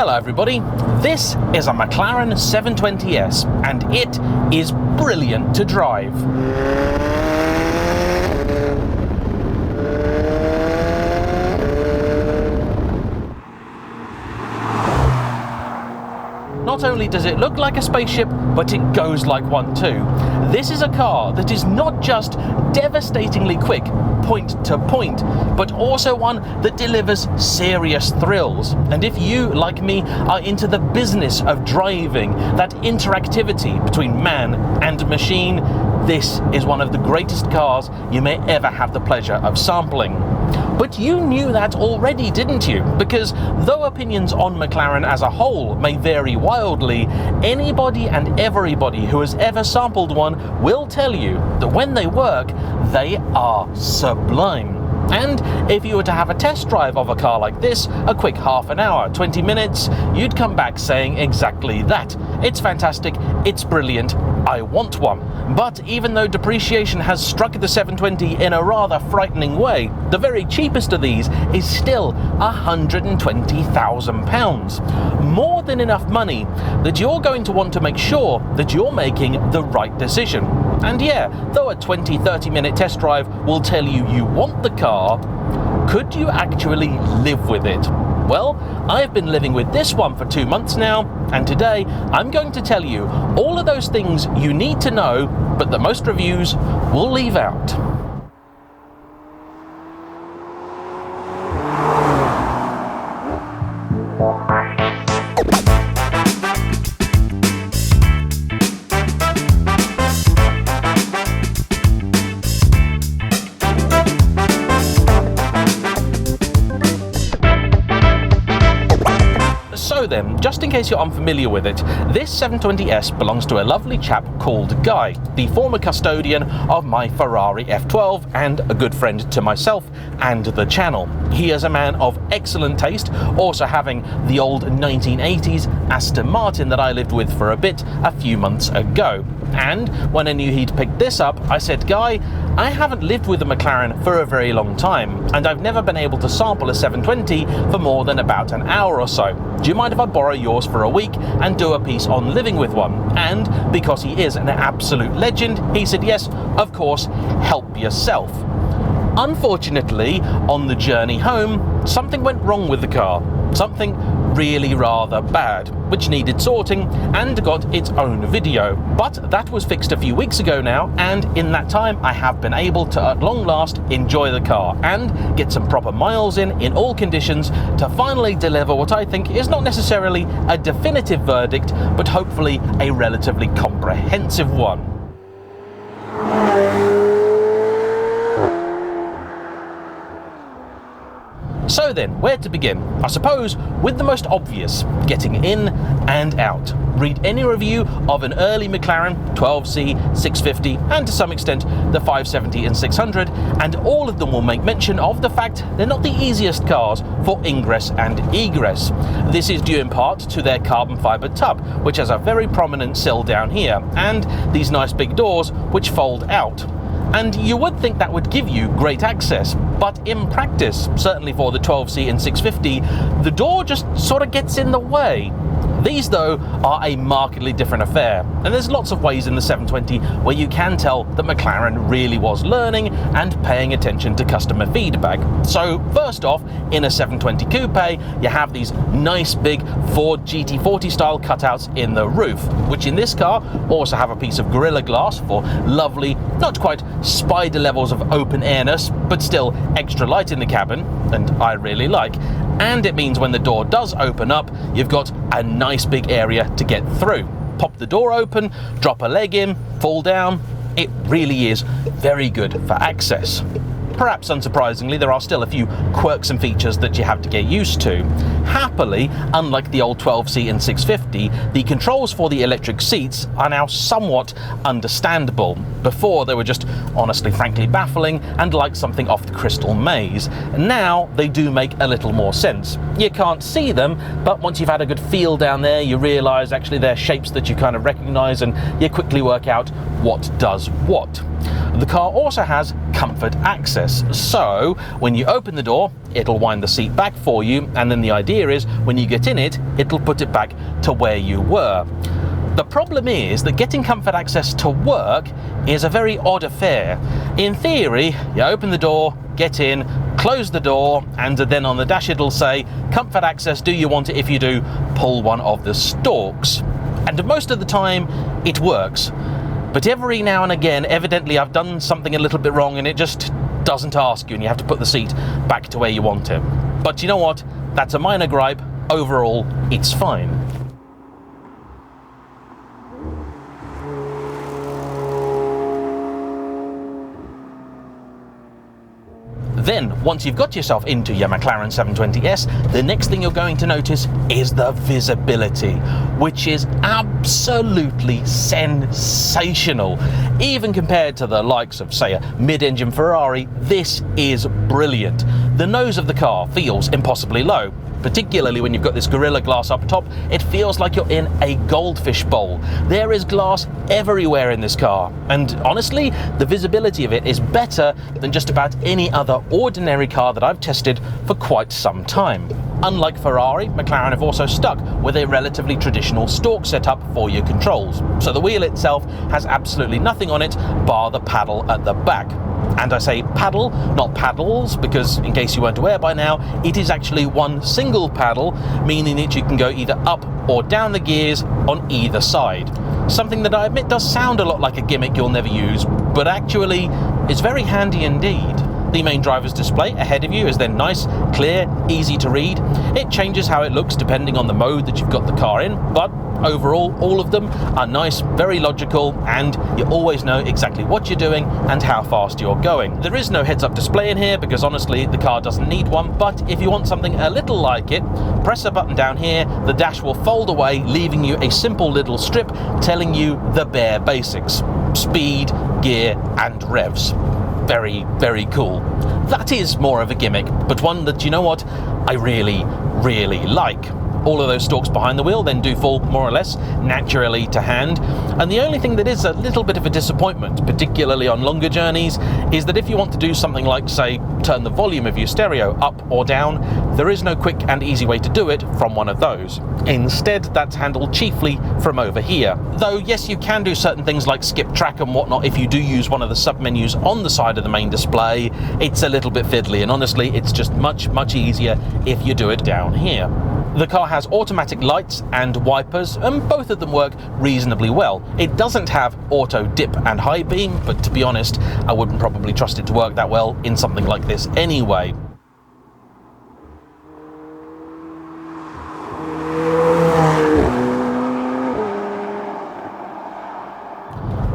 Hello everybody, this is a McLaren 720S and it is brilliant to drive. Not only does it look like a spaceship, but it goes like one too. This is a car that is not just devastatingly quick, point to point, but also one that delivers serious thrills. And if you, like me, are into the business of driving, that interactivity between man and machine, this is one of the greatest cars you may ever have the pleasure of sampling. But you knew that already, didn't you? Because though opinions on McLaren as a whole may vary wildly, anybody and everybody who has ever sampled one will tell you that when they work, they are sublime. And if you were to have a test drive of a car like this, a quick half an hour, 20 minutes, you'd come back saying exactly that. It's fantastic, it's brilliant, I want one. But even though depreciation has struck the 720 in a rather frightening way, the very cheapest of these is still £120,000. More than enough money that you're going to want to make sure that you're making the right decision. And yeah, though a 20-30 minute test drive will tell you you want the car, could you actually live with it? Well, I've been living with this one for 2 months now, and today I'm going to tell you all of those things you need to know, but that most reviews will leave out. So then, just in case you're unfamiliar with it, this 720S belongs to a lovely chap called Guy, the former custodian of my Ferrari F12 and a good friend to myself and the channel. He is a man of excellent taste, also having the old 1980s Aston Martin that I lived with for a bit a few months ago. And when I knew he'd picked this up, I said, Guy, I haven't lived with a McLaren for a very long time, and I've never been able to sample a 720 for more than about an hour or so. Do you mind if I borrow yours for a week and do a piece on living with one? And because he is an absolute legend, he said, yes, of course, help yourself. Unfortunately, on the journey home, something went wrong with the car. Something really rather bad, which needed sorting and got its own video. But that was fixed a few weeks ago now, and in that time I have been able to at long last enjoy the car and get some proper miles in all conditions to finally deliver what I think is not necessarily a definitive verdict, but hopefully a relatively comprehensive one. So then, where to begin? I suppose with the most obvious, getting in and out. Read any review of an early McLaren 12C, 650, and to some extent the 570 and 600, and all of them will make mention of the fact they're not the easiest cars for ingress and egress. This is due in part to their carbon fibre tub, which has a very prominent sill down here, and these nice big doors which fold out. And you would think that would give you great access, but in practice, certainly for the 12C and 650, the door just sort of gets in the way. These, though, are a markedly different affair, and there's lots of ways in the 720 where you can tell that McLaren really was learning and paying attention to customer feedback. So first off, in a 720 coupe, you have these nice big Ford GT40 style cutouts in the roof, which in this car also have a piece of Gorilla Glass for lovely, not quite spider levels of open airness, but still extra light in the cabin, and I really like. And it means when the door does open up, you've got a nice big area to get through. Pop the door open, drop a leg in, fall down. It really is very good for access. Perhaps unsurprisingly, there are still a few quirks and features that you have to get used to. Happily, unlike the old 12C and 650, the controls for the electric seats are now somewhat understandable. Before, they were just honestly, frankly baffling and like something off the Crystal Maze. Now, they do make a little more sense. You can't see them, but once you've had a good feel down there, you realise actually they're shapes that you kind of recognise, and you quickly work out what does what. The car also has comfort access, so when you open the door, it'll wind the seat back for you, and then the idea is when you get in it, it'll put it back to where you were. The problem is that getting comfort access to work is a very odd affair. In theory, you open the door, get in, close the door, and then on the dash it'll say, comfort access, do you want it? If you do, pull one of the stalks. And most of the time, it works. But every now and again, evidently I've done something a little bit wrong and it just doesn't ask you, and you have to put the seat back to where you want it. But you know what? That's a minor gripe. Overall, it's fine. Then, once you've got yourself into your McLaren 720S, the next thing you're going to notice is the visibility, which is absolutely sensational. Even compared to the likes of, say, a mid-engine Ferrari, this is brilliant. The nose of the car feels impossibly low. Particularly when you've got this Gorilla Glass up top, it feels like you're in a goldfish bowl. There is glass everywhere in this car, and honestly, the visibility of it is better than just about any other ordinary car that I've tested for quite some time. Unlike Ferrari, McLaren have also stuck with a relatively traditional stalk setup for your controls, so the wheel itself has absolutely nothing on it bar the paddle at the back. And I say paddle, not paddles, because in case you weren't aware by now, it is actually one single paddle, meaning that you can go either up or down the gears on either side. Something that I admit does sound a lot like a gimmick you'll never use, but actually is very handy indeed. The main driver's display ahead of you is then nice, clear, easy to read. It changes how it looks depending on the mode that you've got the car in, but overall, all of them are nice, very logical, and you always know exactly what you're doing and how fast you're going. There is no heads-up display in here because honestly, the car doesn't need one, but if you want something a little like it, press a button down here, the dash will fold away, leaving you a simple little strip telling you the bare basics: speed, gear, and revs. Very, very cool. That is more of a gimmick, but one that, you know what, I really, really like. All of those stalks behind the wheel then do fall more or less naturally to hand, and the only thing that is a little bit of a disappointment, particularly on longer journeys, is that if you want to do something like, say, turn the volume of your stereo up or down, there is no quick and easy way to do it from one of those. Instead, that's handled chiefly from over here. Though yes, you can do certain things like skip track and whatnot if you do use one of the sub-menus on the side of the main display. It's a little bit fiddly, and honestly, it's just much, much easier if you do it down here. The car has automatic lights and wipers, and both of them work reasonably well. It doesn't have auto dip and high beam, but to be honest, I wouldn't probably trust it to work that well in something like this anyway.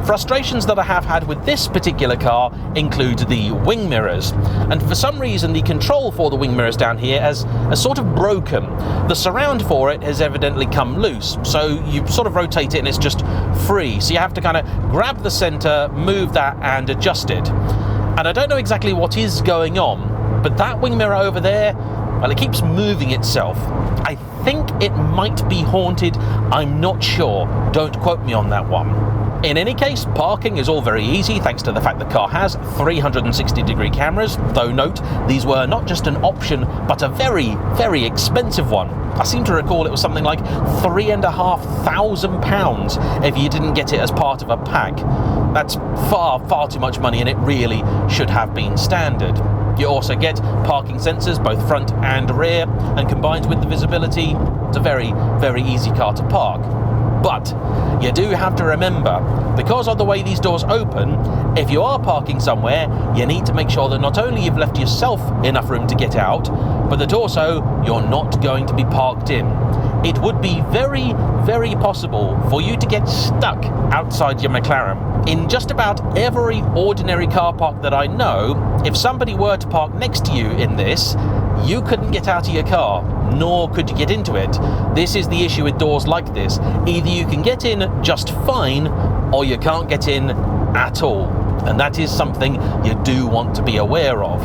Frustrations that I have had with this particular car include the wing mirrors, and for some reason the control for the wing mirrors down here has sort of broken. The surround for it has evidently come loose, so you sort of rotate it and it's just free, so you have to kind of grab the center, move that and adjust it. And I don't know exactly what is going on, but that wing mirror over there, well, it keeps moving itself. I think it might be haunted, I'm not sure, don't quote me on that one. In any case, parking is all very easy thanks to the fact the car has 360-degree cameras, though note, these were not just an option, but a very, very expensive one. I seem to recall it was something like £3,500 if you didn't get it as part of a pack. That's far, far too much money, and it really should have been standard. You also get parking sensors, both front and rear, and combined with the visibility, it's a very, very easy car to park. But you do have to remember, because of the way these doors open, if you are parking somewhere, you need to make sure that not only you've left yourself enough room to get out, but that also you're not going to be parked in. It would be very, very possible for you to get stuck outside your McLaren. In just about every ordinary car park that I know, if somebody were to park next to you in this, you couldn't get out of your car, nor could you get into it. This is the issue with doors like this. Either you can get in just fine, or you can't get in at all. and that is something you do want to be aware of.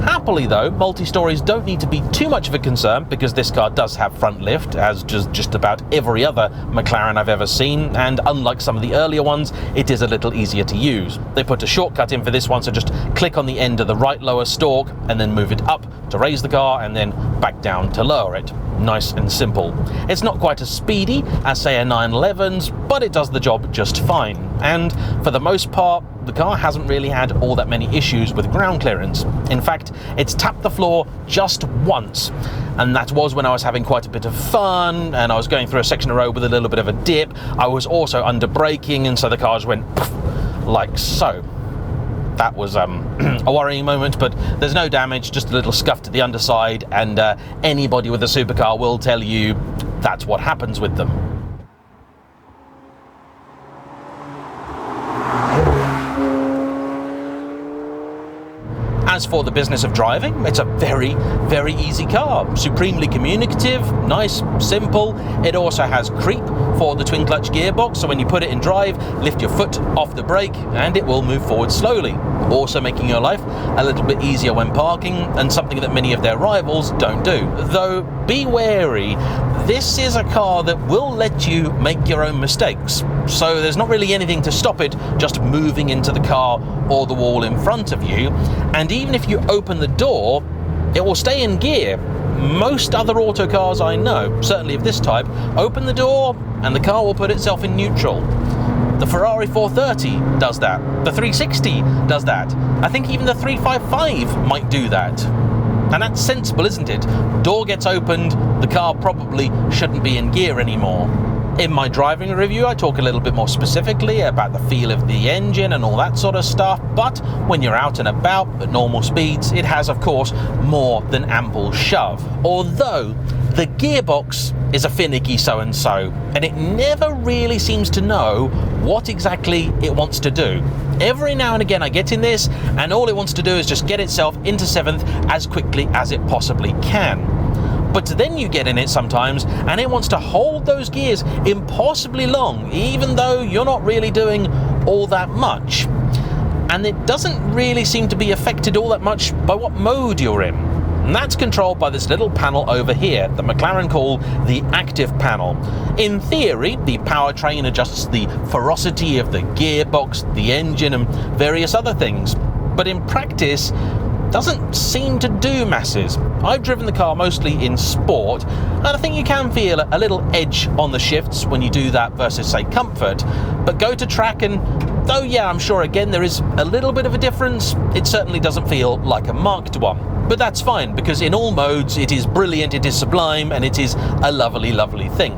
Happily though, multi-stories don't need to be too much of a concern because this car does have front lift, as just about every other McLaren I've ever seen, and unlike some of the earlier ones, it is a little easier to use. They put a shortcut in for this one, so just click on the end of the right lower stalk and then move it up to raise the car and then back down to lower it. Nice and simple. It's not quite as speedy as say a 911's, but it does the job just fine. And for the most part, the car hasn't really had all that many issues with ground clearance. In fact, it's tapped the floor just once, and that was when I was having quite a bit of fun and I was going through a section of road with a little bit of a dip. I was also under braking, and so the car just went like so. That was a worrying moment, but there's no damage, just a little scuff to the underside, and anybody with a supercar will tell you that's what happens with them. As for the business of driving, it's a very, very easy car. Supremely communicative, nice, simple. It also has creep for the twin clutch gearbox, so when you put it in drive, lift your foot off the brake and it will move forward slowly, also making your life a little bit easier when parking, and something that many of their rivals don't do. Though be wary, this is a car that will let you make your own mistakes, so there's not really anything to stop it just moving into the car or the wall in front of you. And even if you open the door, it will stay in gear. Most other auto cars I know, certainly of this type, open the door and the car will put itself in neutral. The Ferrari 430 does that. The 360 does that. I think even the 355 might do that. And that's sensible, isn't it? Door gets opened, the car probably shouldn't be in gear anymore. In my driving review, I talk a little bit more specifically about the feel of the engine and all that sort of stuff, but when you're out and about at normal speeds, it has, of course, more than ample shove. Although, the gearbox is a finicky so-and-so, and it never really seems to know what exactly it wants to do. Every now and again I get in this, and all it wants to do is just get itself into 7th as quickly as it possibly can. But then you get in it sometimes and it wants to hold those gears impossibly long, even though you're not really doing all that much. And it doesn't really seem to be affected all that much by what mode you're in. And that's controlled by this little panel over here that McLaren call the active panel. In theory, the powertrain adjusts the ferocity of the gearbox, the engine, and various other things. But in practice, doesn't seem to do masses. I've driven the car mostly in sport, and I think you can feel a little edge on the shifts when you do that versus, say, comfort. But go to track and, though yeah, I'm sure again there is a little bit of a difference, it certainly doesn't feel like a marked one. But that's fine, because in all modes it is brilliant, it is sublime, and it is a lovely, lovely thing.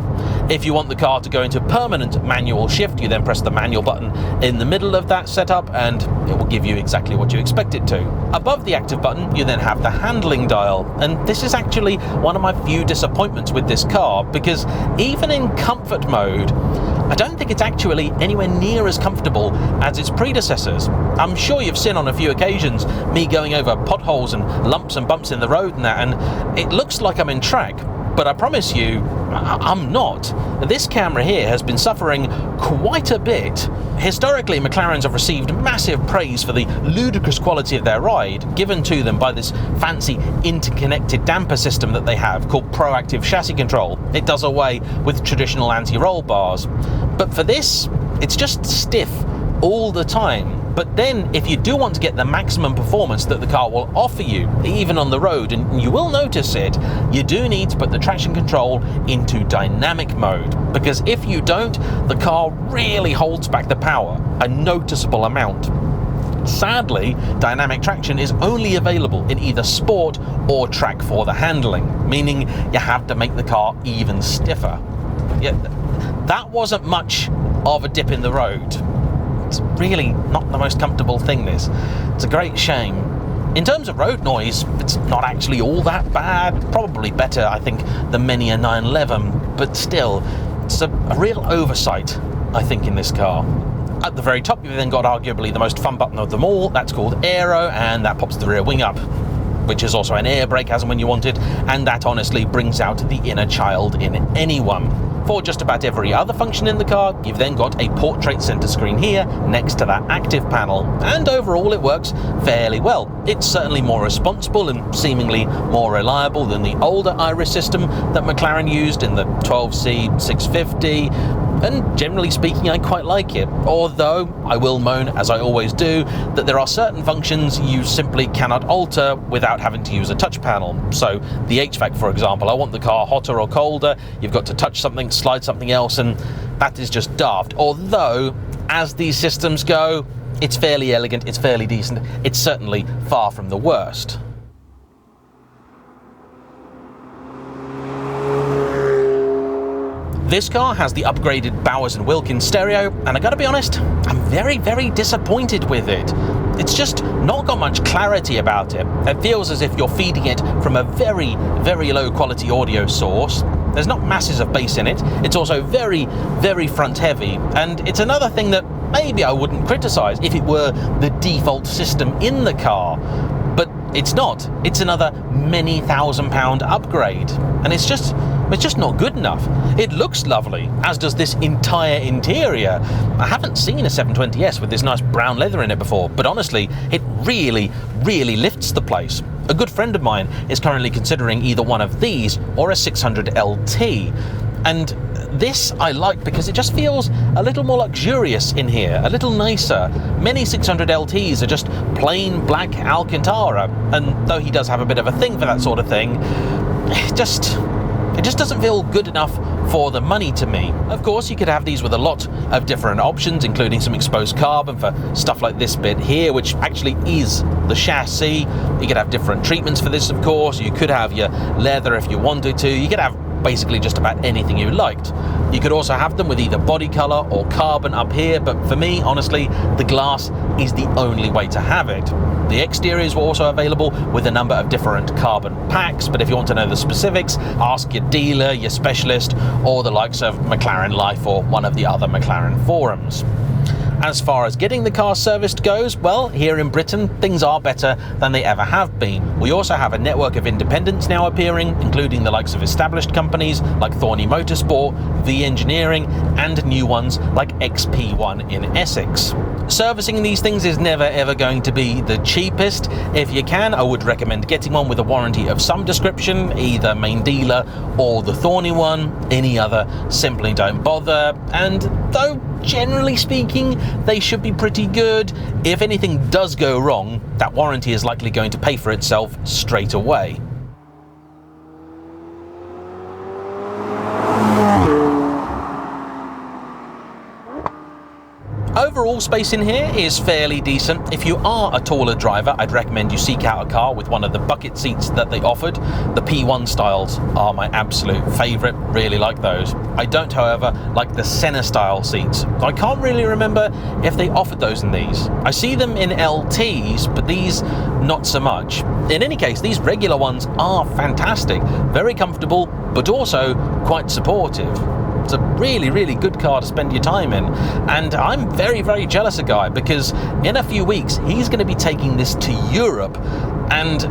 If you want the car to go into permanent manual shift, you then press the manual button in the middle of that setup and it will give you exactly what you expect it to. Above the active button, you then have the handling dial, and this is actually one of my few disappointments with this car, because even in comfort mode, I don't think it's actually anywhere near as comfortable as its predecessors. I'm sure you've seen on a few occasions me going over potholes and lumps and bumps in the road and that, and it looks like I'm in track. But I promise you, I'm not. This camera here has been suffering quite a bit. Historically, McLarens have received massive praise for the ludicrous quality of their ride, given to them by this fancy interconnected damper system that they have called Proactive Chassis Control. It does away with traditional anti-roll bars. But for this, it's just stiff all the time. But then, if you do want to get the maximum performance that the car will offer you, even on the road, and you will notice it, you do need to put the traction control into dynamic mode. Because if you don't, the car really holds back the power, a noticeable amount. Sadly, dynamic traction is only available in either sport or track for the handling, meaning you have to make the car even stiffer. Yeah, that wasn't much of a dip in the road. It's really not the most comfortable thing, this. It's a great shame. In terms of road noise, it's not actually all that bad. Probably better, I think, than many a 911, but still, it's a real oversight, I think, in this car. At the very top, you've then got arguably the most fun button of them all. That's called Aero, and that pops the rear wing up, which is also an air brake as and when you want it, and that honestly brings out the inner child in anyone. for just about every other function in the car, you've then got a portrait center screen here next to that active panel, and overall it works fairly well. It's certainly more responsible and seemingly more reliable than the older iris system that McLaren used in the 12C 650, and generally speaking I quite like it, although I will moan, as I always do, that there are certain functions you simply cannot alter without having to use a touch panel. So the HVAC, for example, I want the car hotter or colder, you've got to touch something, slide something else, and that is just daft. Although, as these systems go, it's fairly elegant, it's fairly decent, it's certainly far from the worst. This car has the upgraded Bowers & Wilkins stereo, and I gotta be honest, I'm very, very disappointed with it. It's just not got much clarity about it. It feels as if you're feeding it from a very, very low quality audio source. There's not masses of bass in it. It's also very, very front heavy, and it's another thing that maybe I wouldn't criticize if it were the default system in the car. But it's not. It's another many £1,000 upgrade, and it's just not good enough. It looks lovely, as does this entire interior. I haven't seen a 720S with this nice brown leather in it before, but honestly, it really, really lifts the place. A good friend of mine is currently considering either one of these or a 600 LT. And this I like because it just feels a little more luxurious in here, a little nicer. Many 600 LTs are just plain black Alcantara, and though he does have a bit of a thing for that sort of thing, it just doesn't feel good enough for the money to me. Of course, you could have these with a lot of different options, including some exposed carbon for stuff like this bit here, which actually is the chassis. You could have different treatments for this, of course. You could have your leather if you wanted to. You could have basically just about anything you liked. You could also have them with either body color or carbon up here, but for me, honestly, the glass is the only way to have it. The exteriors were also available with a number of different carbon packs, but if you want to know the specifics, ask your dealer, your specialist, or the likes of McLaren Life or one of the other McLaren forums. As far as getting the car serviced goes, well, here in Britain, things are better than they ever have been. We also have a network of independents now appearing, including the likes of established companies like Thorney Motorsport, V Engineering, and new ones like XP1 in Essex. Servicing these things is never ever going to be the cheapest. If you can, I would recommend getting one with a warranty of some description, either main dealer or the Thorney one. Any other, simply don't bother. And though generally speaking, they should be pretty good, if anything does go wrong, that warranty is likely going to pay for itself straight away. Overall space in here is fairly decent. If you are a taller driver, I'd recommend you seek out a car with one of the bucket seats that they offered. The P1 styles are my absolute favourite, really like those. I don't, however, like the Senna style seats. I can't really remember if they offered those in these. I see them in LTs, but these not so much. In any case, these regular ones are fantastic, very comfortable, but also quite supportive. It's a really, really good car to spend your time in, and I'm very, very jealous of Guy because in a few weeks he's going to be taking this to Europe, and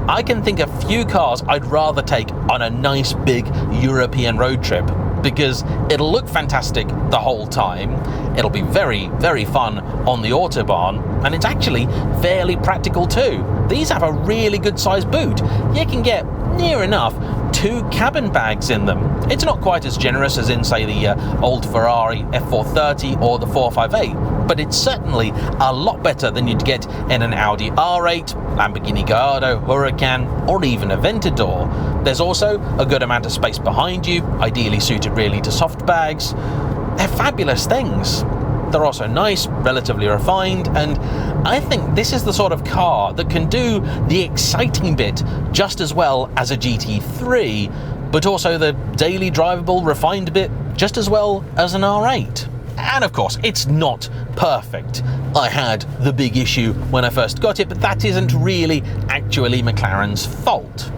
I can think of few cars I'd rather take on a nice big European road trip, because it'll look fantastic the whole time, it'll be very, very fun on the Autobahn, and it's actually fairly practical too. These have a really good sized boot. You can get near enough 2 cabin bags in them. It's not quite as generous as in, say, the old Ferrari F430 or the 458, but it's certainly a lot better than you'd get in an Audi R8, Lamborghini Gallardo, Huracan, or even a Aventador. There's also a good amount of space behind you, ideally suited really to soft bags. They're fabulous things. They're also nice, relatively refined, and I think this is the sort of car that can do the exciting bit just as well as a GT3, but also the daily drivable, refined bit just as well as an R8. And of course, it's not perfect. I had the big issue when I first got it, but that isn't really actually McLaren's fault.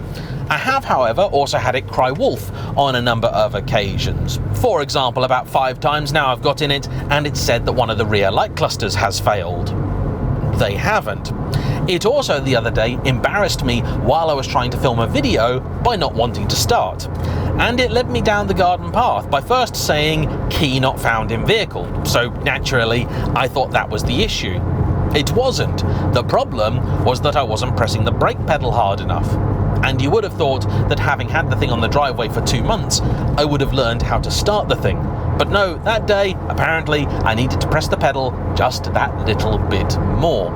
I have, however, also had it cry wolf on a number of occasions. For example, about 5 times now I've got in it, and it's said that one of the rear light clusters has failed. They haven't. It also, the other day, embarrassed me while I was trying to film a video by not wanting to start. and it led me down the garden path by first saying key not found in vehicle. So naturally, I thought that was the issue. It wasn't. The problem was that I wasn't pressing the brake pedal hard enough. And you would have thought that having had the thing on the driveway for 2 months, I would have learned how to start the thing. But no, that day, apparently, I needed to press the pedal just that little bit more.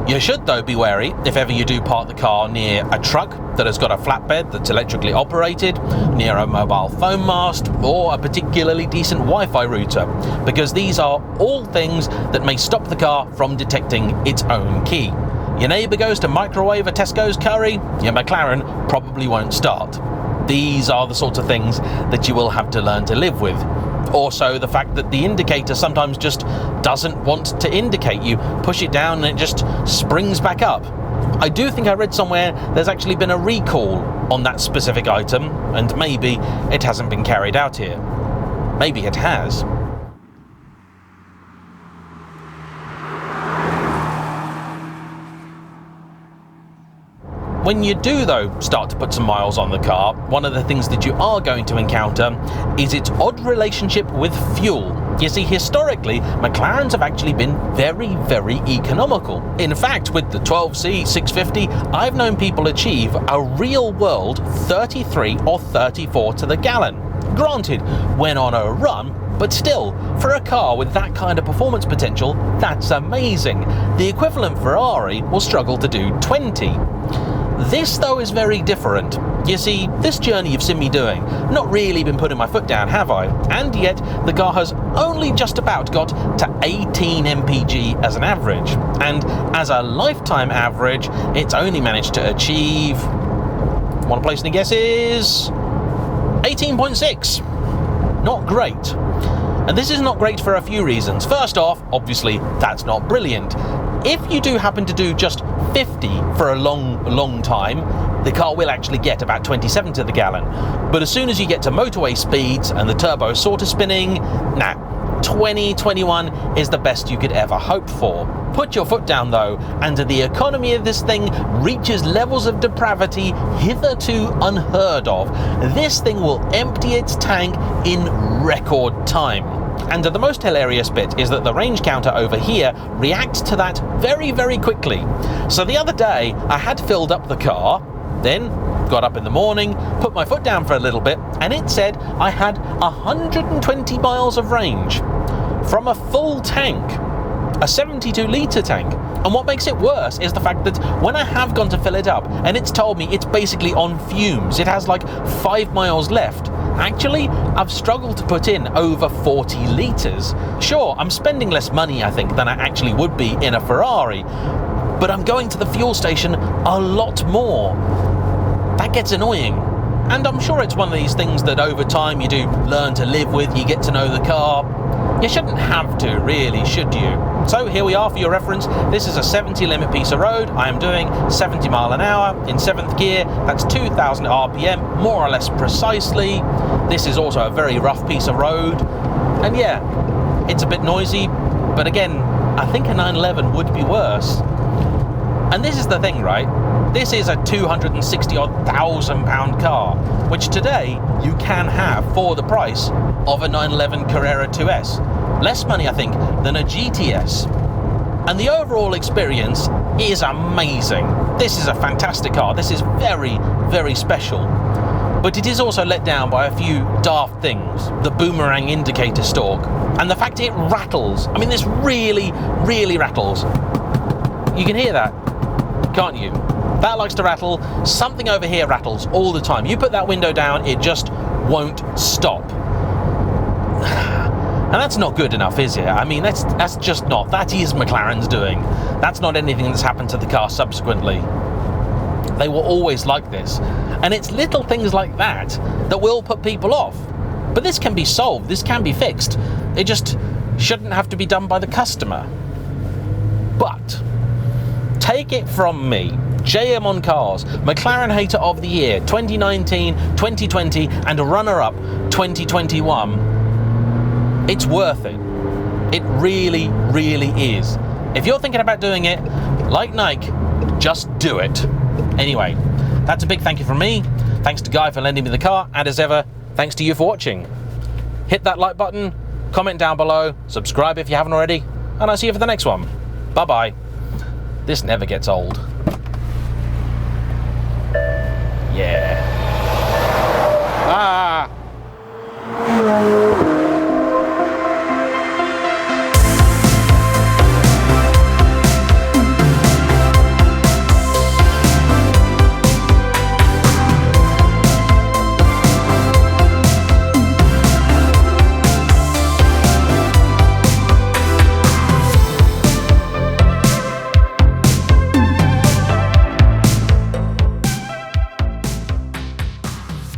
You should, though, be wary if ever you do park the car near a truck that has got a flatbed that's electrically operated, near a mobile phone mast, or a particularly decent Wi-Fi router, because these are all things that may stop the car from detecting its own key. Your neighbour goes to microwave a Tesco's curry, your McLaren probably won't start. These are the sorts of things that you will have to learn to live with. Also, the fact that the indicator sometimes just doesn't want to indicate. You push it down and it just springs back up. I do think I read somewhere there's actually been a recall on that specific item, and maybe it hasn't been carried out here. Maybe it has. When you do, though, start to put some miles on the car, one of the things that you are going to encounter is its odd relationship with fuel. You see, historically, McLarens have actually been very, very economical. In fact, with the 12C 650, I've known people achieve a real-world 33 or 34 to the gallon. Granted, when on a run, but still, for a car with that kind of performance potential, that's amazing. The equivalent Ferrari will struggle to do 20. This, though, is very different. You see, this journey you've seen me doing, not really been putting my foot down, have I? And yet, the car has only just about got to 18 mpg as an average. And as a lifetime average, it's only managed to achieve, want to place any guesses? 18.6. Not great. And this is not great for a few reasons. First off, obviously, that's not brilliant. If you do happen to do just 50 for a long time, the car will actually get about 27 to the gallon. But as soon as you get to motorway speeds and the turbo sort of spinning, nah, 20, 21 is the best you could ever hope for. Put your foot down, though, and the economy of this thing reaches levels of depravity hitherto unheard of. This thing will empty its tank in record time. And the most hilarious bit is that the range counter over here reacts to that very, very quickly. So the other day, I had filled up the car, then got up in the morning, put my foot down for a little bit, and it said I had 120 miles of range from a full tank, a 72-litre tank. And what makes it worse is the fact that when I have gone to fill it up, and it's told me it's basically on fumes, it has like 5 miles left. Actually, I've struggled to put in over 40 litres. Sure, I'm spending less money, I think, than I actually would be in a Ferrari, but I'm going to the fuel station a lot more. That gets annoying. And I'm sure it's one of these things that over time you do learn to live with, you get to know the car. You shouldn't have to, really, should you? So here we are for your reference. This is a 70 limit piece of road. I am doing 70 mile an hour in 7th gear. That's 2,000 RPM, more or less precisely. This is also a very rough piece of road. And yeah, it's a bit noisy, but again, I think a 911 would be worse. And this is the thing, right? This is a 260,000 pound car, which today you can have for the price of a 911 Carrera 2S. Less money, I think, than a GTS. And the overall experience is amazing. This is a fantastic car. This is very, very special. But it is also let down by a few daft things. The boomerang indicator stalk, and the fact it rattles. I mean, this really, really rattles. You can hear that, can't you? That likes to rattle. Something over here rattles all the time. You put that window down, it just won't stop. And that's not good enough, is it? I mean, that's just not. That is McLaren's doing. That's not anything that's happened to the car subsequently. They were always like this. And it's little things like that that will put people off. But this can be solved. This can be fixed. It just shouldn't have to be done by the customer. But take it from me, JayEmm on Cars, McLaren Hater of the Year 2019, 2020, and runner-up 2021. It's worth it. It really, really is. If you're thinking about doing it, like Nike, just do it. Anyway, that's a big thank you from me. Thanks to Guy for lending me the car, and as ever, thanks to you for watching. Hit that like button, comment down below, subscribe if you haven't already, and I'll see you for the next one. Bye-bye. This never gets old. Yeah. Ah!